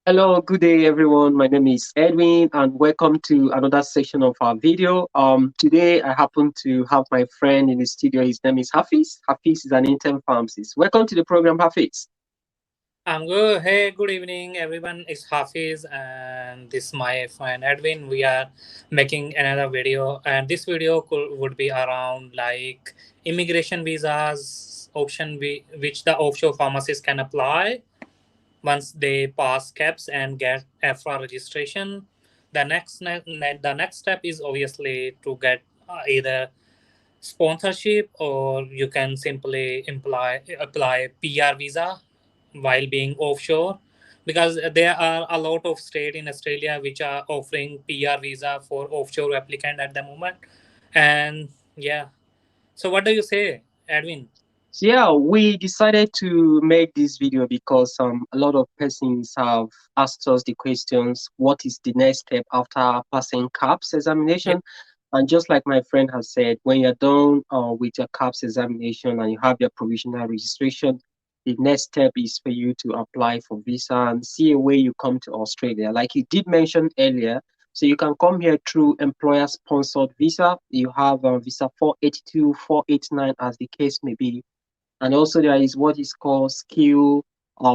Hello, good day, everyone. My name is Edwin, and welcome to another section of our video. Today I happen to have my friend in the studio. His name is Hafiz. Hafiz is an intern pharmacist. Welcome to the program, Hafiz. I'm good. Hey, good evening, everyone. It's Hafiz, and this is my friend Edwin. We are making another video, and this video would be around like immigration visas option which the offshore pharmacists can apply once they pass Kaps and get EFRA registration. The next step is obviously to get either sponsorship, or you can simply apply PR visa while being offshore, because there are a lot of states in Australia which are offering PR visa for offshore applicant at the moment. And yeah, so what do you say, Edwin? So yeah, we decided to make this video because a lot of persons have asked us the questions: what is the next step after passing CAPS Yep. examination? And just like my friend has said, when you're done with your CAPS examination and you have your provisional registration, the next step is for you to apply for visa and see a way you come to Australia. Like you did mention earlier, so you can come here through employer-sponsored visa. You have visa 482, 489, as the case may be, and also there is what is called skill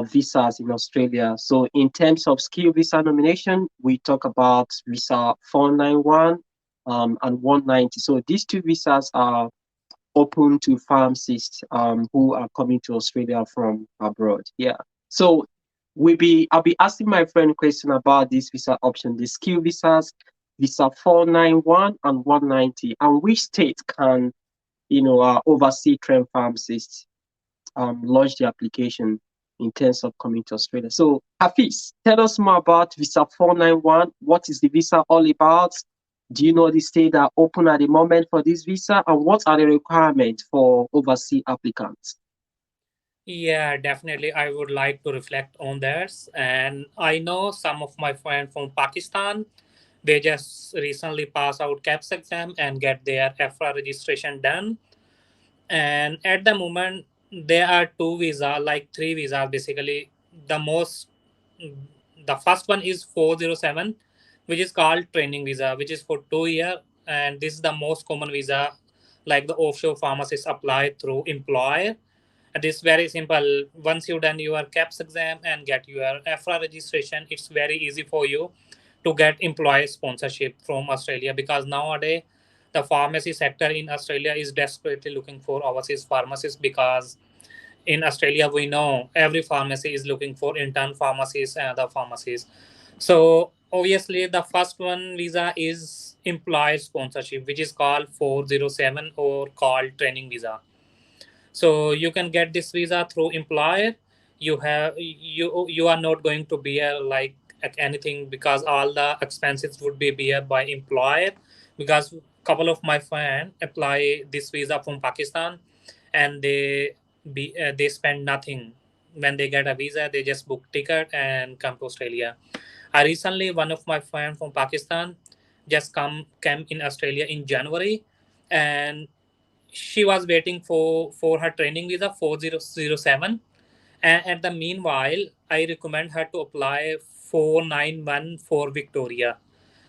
visas in Australia. So in terms of skill visa nomination, we talk about visa 491 and 190. So these two visas are open to pharmacists who are coming to Australia from abroad. Yeah. So I'll be asking my friend a question about this visa option, the skill visas, visa 491 and 190, and which state can oversee trained pharmacists launch the application in terms of coming to Australia. So, Hafiz, tell us more about Visa 491. What is the visa all about? Do you know the state that are open at the moment for this visa? And what are the requirements for overseas applicants? Yeah, definitely. I would like to reflect on that. And I know some of my friends from Pakistan, they just recently pass out CAPS exam and get their EFRA registration done. And at the moment, there are two visa, like three visas basically. The most, the first one is 407, which is called training visa, which is for 2 year, and this is the most common visa, like the offshore pharmacists apply through employer. It is very simple. Once you done your CAPS exam and get your EFRA registration, it's very easy for you to get employee sponsorship from Australia, because nowadays the pharmacy sector in Australia is desperately looking for overseas pharmacists, because in Australia we know every pharmacy is looking for intern pharmacists and other pharmacies. So obviously the first one visa is employee sponsorship, which is called 407 or called training visa. So you can get this visa through employer. You are not going to bear like anything, because all the expenses would be bear by employer. Because couple of my friends apply this visa from Pakistan, and they spend nothing when they get a visa. They just book ticket and come to Australia. I recently, one of my friends from Pakistan just came in Australia in January, and she was waiting for her training visa 4007. And at the meanwhile, I recommend her to apply 491 for Victoria,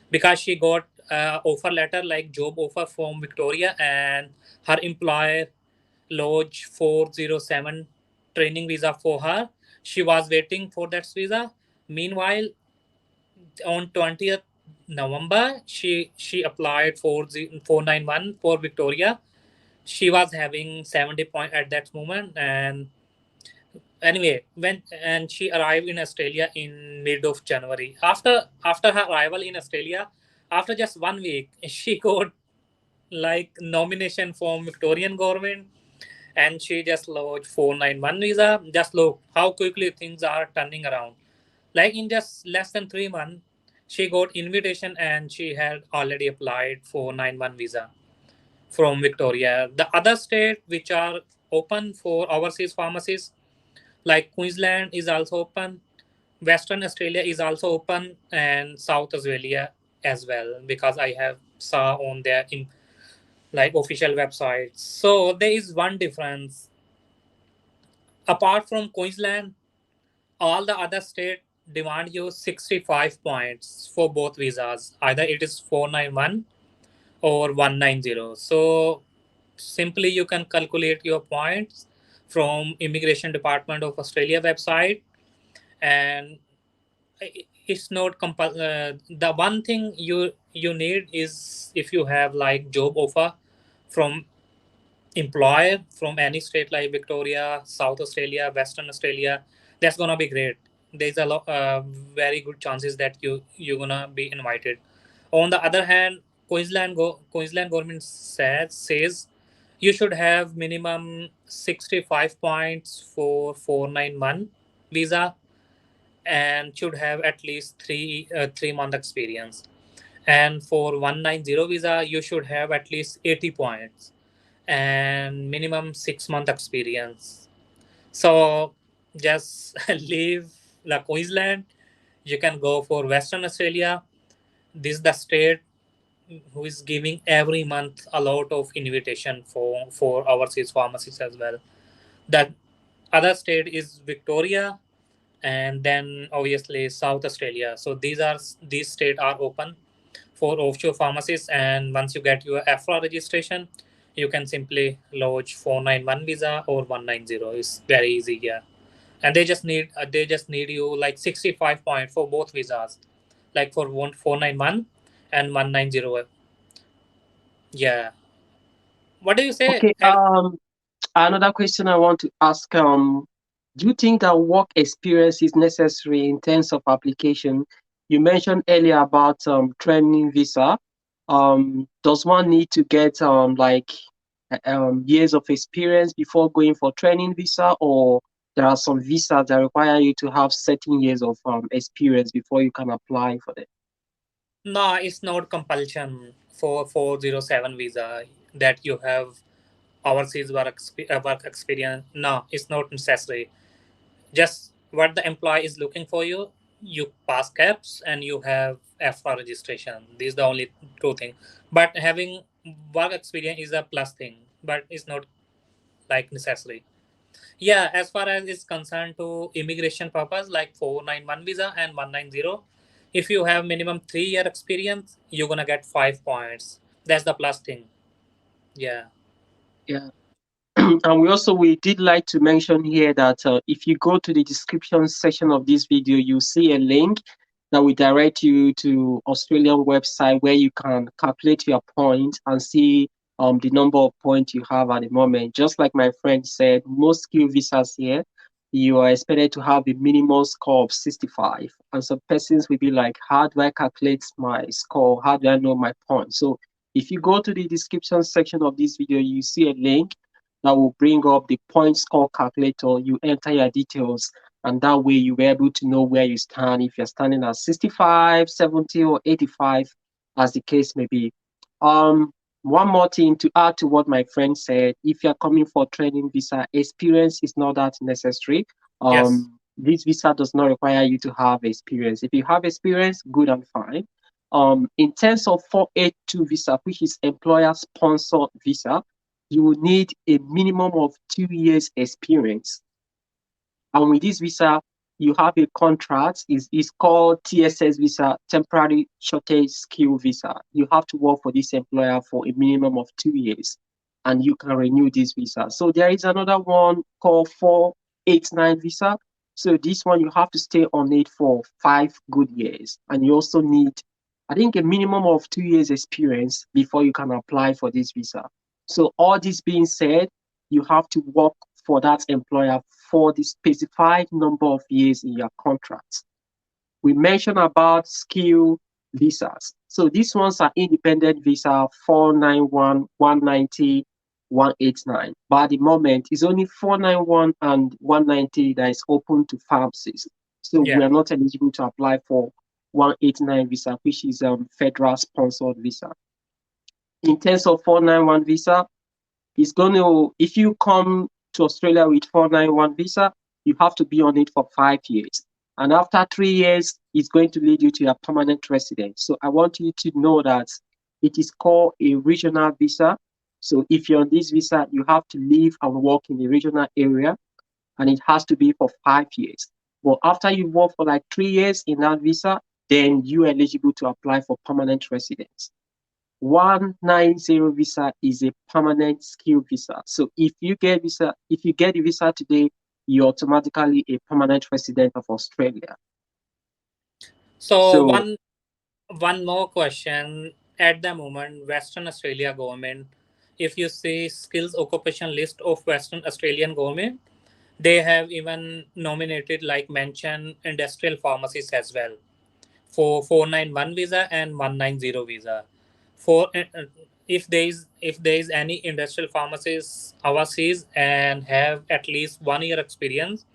because she got offer letter like job offer from Victoria, and her employer lodged 407 training visa for her. She was waiting for that visa. Meanwhile, on 20th November, she applied for 491 for Victoria. She was having 70 point at that moment. And anyway, when and she arrived in Australia in mid of January. After her arrival in Australia, after just 1 week, she got like nomination from Victorian government, and she just lodged 491 visa. Just look how quickly things are turning around. Like in just less than 3 months, she got invitation and she had already applied for 91 visa from Victoria. The other state which are open for overseas pharmacies, like Queensland is also open, Western Australia is also open, and South Australia as well, because I have saw on their in like official websites. So there is one difference. Apart from Queensland, all the other state demand you 65 points for both visas. Either it is 491 or 190. So simply you can calculate your points from Immigration Department of Australia website, and it's not the one thing you need is if you have like job offer from employer from any state like Victoria, South Australia, Western Australia, that's gonna be great. There's a lot, very good chances that you're gonna be invited. On the other hand, Queensland government says you should have minimum 65 points for 491 visa and should have at least 3 month experience. And for 190 visa, you should have at least 80 points and minimum 6 month experience. So just leave the Queensland. You can go for Western Australia. This is the state who is giving every month a lot of invitation for overseas pharmacists as well. The other state is Victoria, and then obviously South Australia. So these states are open for offshore pharmacists, and once you get your FRA registration, you can simply lodge 491 visa or 190. It's very easy, yeah. And they just need you like 65 points for both visas, like for 491 and 190. Yeah. What do you say? Okay. Another question I want to ask, do you think that work experience is necessary in terms of application? You mentioned earlier about training visa. Does one need to get years of experience before going for training visa, or there are some visas that require you to have certain years of experience before you can apply for them? No, it's not compulsion for 407 visa that you have overseas work experience. No, it's not necessary. Just what the employee is looking for you, you pass Kaps and you have FR registration. These are the only two things. But having work experience is a plus thing, but it's not like necessary. Yeah, as far as is concerned to immigration purpose, like 491 visa and 190, if you have minimum 3 year experience, you're gonna get 5 points. That's the plus thing. Yeah. Yeah. And we did like to mention here that if you go to the description section of this video, you see a link that will direct you to Australian website where you can calculate your points and see the number of points you have at the moment. Just like my friend said, most skill visas here, you are expected to have a minimum score of 65. And some persons will be like, how do I calculate my score? How do I know my points? So if you go to the description section of this video, you see a link that will bring up the point score calculator. You enter your details, and that way you'll be able to know where you stand, if you're standing at 65, 70, or 85, as the case may be. One more thing to add to what my friend said, if you're coming for training visa, experience is not that necessary. Yes. This visa does not require you to have experience. If you have experience, good and fine. In terms of 482 visa, which is employer sponsored visa, you will need a minimum of 2 years experience. And with this visa, you have a contract. It's called TSS visa, temporary shortage skill visa. You have to work for this employer for a minimum of 2 years, and you can renew this visa. So there is another one called 489 visa. So this one you have to stay on it for 5 good years, and you also need, I think, a minimum of 2 years experience before you can apply for this visa. So all this being said, you have to work for that employer for the specified number of years in your contract. We mentioned about skill visas. So these ones are independent visa 491, 190, 189. But at the moment, it's only 491 and 190 that is open to pharmacists. So we Yeah. are not eligible to apply for 189 visa, which is federal sponsored visa. In terms of 491 visa, it's going to, if you come to Australia with 491 visa, you have to be on it for 5 years. And after 3 years, it's going to lead you to a permanent residence. So I want you to know that it is called a regional visa. So if you're on this visa, you have to live and work in the regional area, and it has to be for 5 years. But after you work for like 3 years in that visa, then you're eligible to apply for permanent residence. 190 visa is a permanent skill visa. So if you get the visa today, you're automatically a permanent resident of Australia. So So one more question. At the moment, Western Australia government, if you see skills occupation list of Western Australian government, they have even nominated like mention industrial pharmacists as well for 491 visa and 190 visa. For if there is any industrial pharmacist overseas and have at least 1 year experience,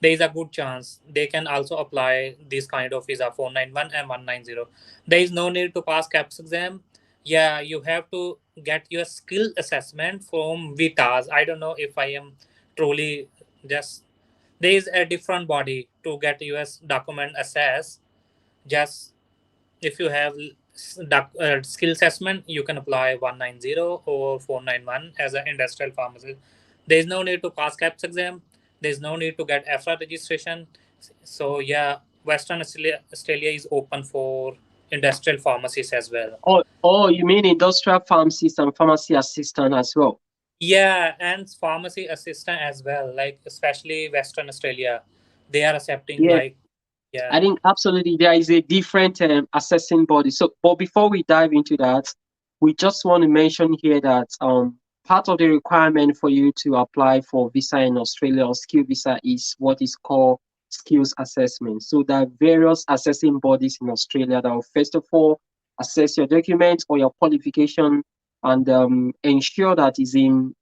there is a good chance they can also apply this kind of visa 491 and 190. There is no need to pass Kaps exam. Yeah, you have to get your skill assessment from Vitas. I don't know if I am truly just there is a different body to get US document assessed. Just if you have skill assessment, you can apply 190 or 491 as an industrial pharmacist. There is no need to pass Kaps exam. There is no need to get EFRA registration. So yeah, Western Australia is open for industrial pharmacists as well. oh, you mean industrial pharmacist and pharmacy assistant as well? Yeah, and pharmacy assistant as well. Like especially Western Australia, they are accepting Yeah, like yeah. I think absolutely there is a different assessing body. So, but before we dive into that, we just want to mention here that part of the requirement for you to apply for visa in Australia or skill visa is what is called skills assessment. So there are various assessing bodies in Australia that will first of all assess your documents or your qualification and ensure that is in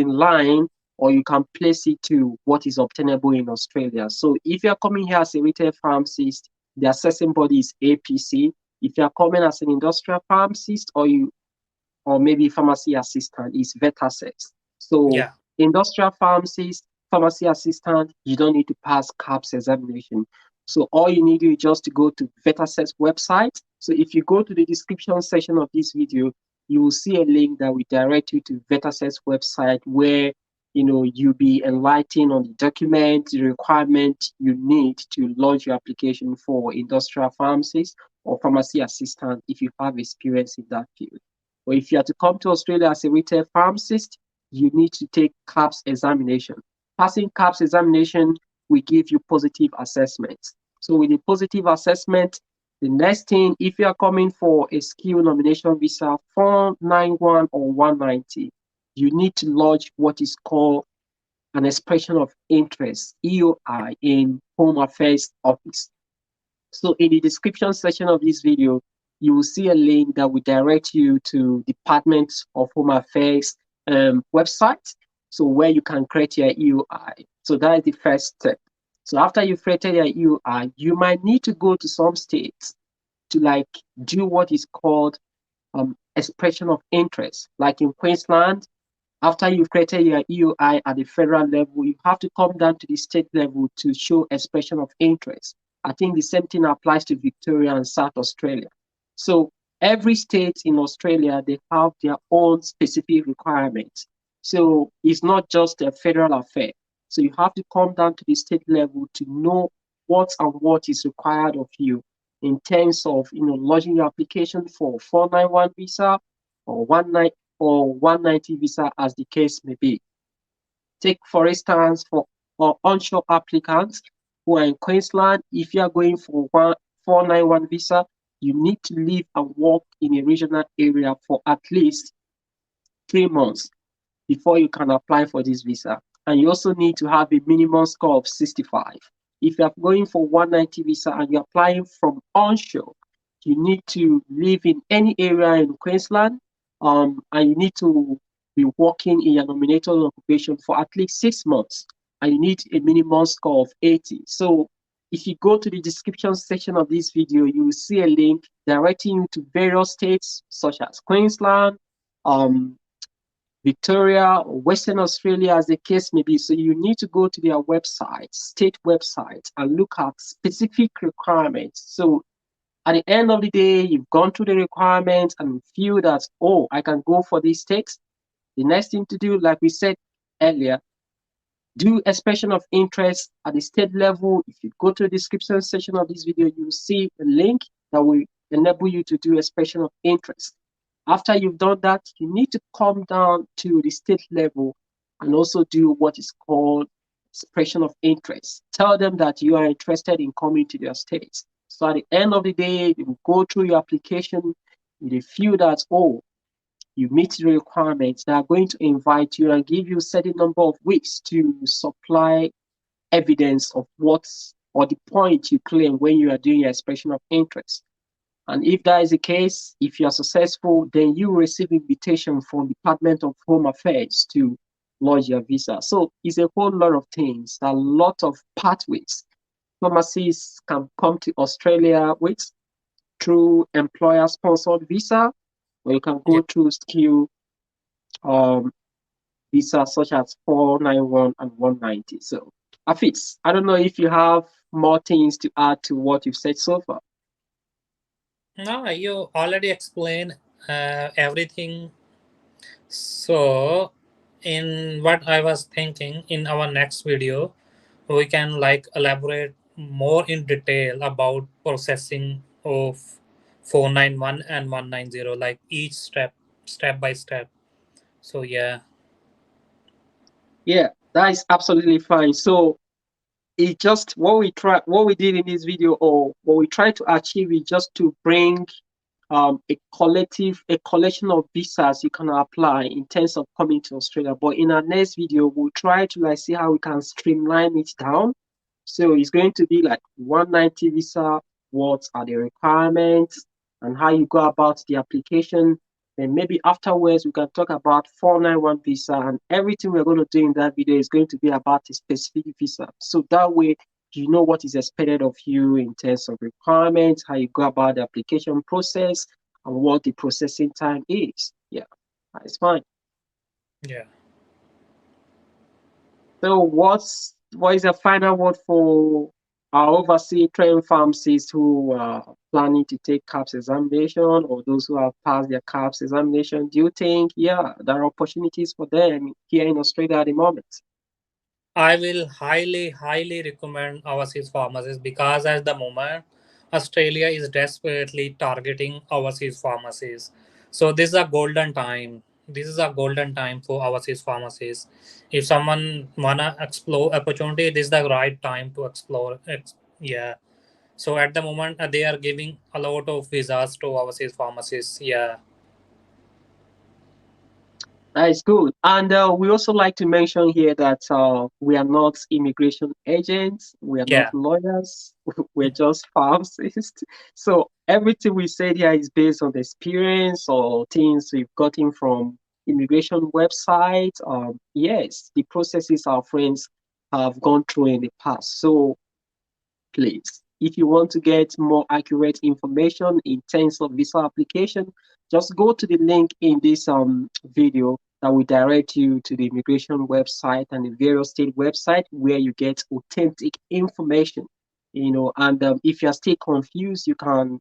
line or you can place it to what is obtainable in Australia. So if you're coming here as a retail pharmacist, the assessing body is APC. If you're coming as an industrial pharmacist or maybe pharmacy assistant is VETASEX. So Yeah. industrial pharmacist, pharmacy assistant, you don't need to pass Kaps examination. So all you need to do is just to go to VETASEX website. So if you go to the description section of this video, you will see a link that will direct you to VETASEX website where you'll be enlightened on the document, the requirement you need to lodge your application for industrial pharmacist or pharmacy assistant if you have experience in that field. Or if you are to come to Australia as a retail pharmacist, you need to take Kaps examination. Passing Kaps examination will give you positive assessments. So with the positive assessment, the next thing, if you are coming for a skill nomination visa 491 or 190, you need to lodge what is called an expression of interest, EOI, in Home Affairs Office. So in the description section of this video, you will see a link that will direct you to Department of Home Affairs website. So where you can create your EUI. So that is the first step. So after you've created your EUI, you might need to go to some states to like do what is called expression of interest. Like in Queensland, after you've created your EOI at the federal level, you have to come down to the state level to show expression of interest. I think the same thing applies to Victoria and South Australia. So every state in Australia, they have their own specific requirements. So it's not just a federal affair. So you have to come down to the state level to know what is required of you in terms of lodging your application for 491 visa or 190 visa as the case may be. Take for instance for onshore applicants who are in Queensland, if you are going for 491 visa, you need to live and work in a regional area for at least 3 months before you can apply for this visa. And you also need to have a minimum score of 65. If you're going for 190 visa and you're applying from onshore, you need to live in any area in Queensland, and you need to be working in your nominated occupation for at least 6 months, and you need a minimum score of 80. So if you go to the description section of this video, you will see a link directing you to various states such as Queensland, um, Victoria, or Western Australia, as the case may be. So you need to go to their website, state website, and look at specific requirements. So at the end of the day, you've gone through the requirements and feel that, oh, I can go for these stakes. The next thing to do, like we said earlier, do expression of interest at the state level. If you go to the description section of this video, you'll see a link that will enable you to do expression of interest. After you've done that, you need to come down to the state level and also do what is called expression of interest. Tell them that you are interested in coming to their state. So at the end of the day, they will go through your application. They feel that, oh, you meet the requirements, they are going to invite you and give you a certain number of weeks to supply evidence of what's or the point you claim when you are doing your expression of interest. And if that is the case, if you are successful, then you receive invitation from Department of Home Affairs to lodge your visa. So it's a whole lot of things, a lot of pathways. Pharmacists can come to Australia with through employer-sponsored visa, or you can Yeah. go through skill um, visa such as 491 and 190. So, Afis, I don't know if you have more things to add to what you've said so far. No, you already explained everything. So, in what I was thinking, in our next video, we can like elaborate more in detail about processing of 491 and 190, like each step by step. So yeah. Yeah, that is absolutely fine. So, it just what we did in this video, or what we try to achieve, is just to bring a collection of visas you can apply in terms of coming to Australia. But in our next video, we'll try to like see how we can streamline it down. So it's going to be like 190 visa, what are the requirements and how you go about the application. And maybe afterwards we can talk about 491 visa, and everything we're going to do in that video is going to be about a specific visa. So that way you know what is expected of you in terms of requirements, how you go about the application process, and what the processing time is. Yeah, that's fine. Yeah. So, what is the final word for our overseas trained pharmacists who are planning to take CAPS examination, or those who have passed their CAPS examination? Do you think, yeah, there are opportunities for them here in Australia at the moment? I will highly recommend overseas pharmacists because at the moment, Australia is desperately targeting overseas pharmacies. So this is a golden time. This is a golden time for overseas pharmacies. If someone wanna explore opportunity, this is the right time to explore. Yeah. So at the moment, they are giving a lot of visas to overseas pharmacies. Yeah. That is good. And we also like to mention here that we are not immigration agents, we are not Yeah. lawyers, we're just pharmacists. So everything we said here is based on the experience or things we've gotten from immigration websites. Yes, the processes our friends have gone through in the past. So please. If you want to get more accurate information in terms of visa application, just go to the link in this video that will direct you to the immigration website and the various state website where you get authentic information. And if you're still confused, you can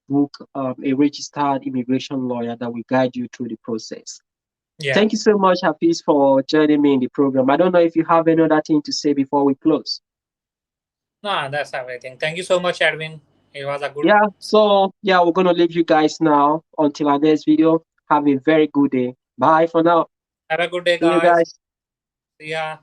book a registered immigration lawyer that will guide you through the process. Yeah. Thank you so much, Hafiz, for joining me in the program. I don't know if you have any other thing to say before we close. Nah, that's everything. Thank you so much, Edwin. It was a good. Yeah, so yeah, we're gonna leave you guys now until our next video. Have a very good day. Bye for now. Have a good day, See you guys. guys. See ya.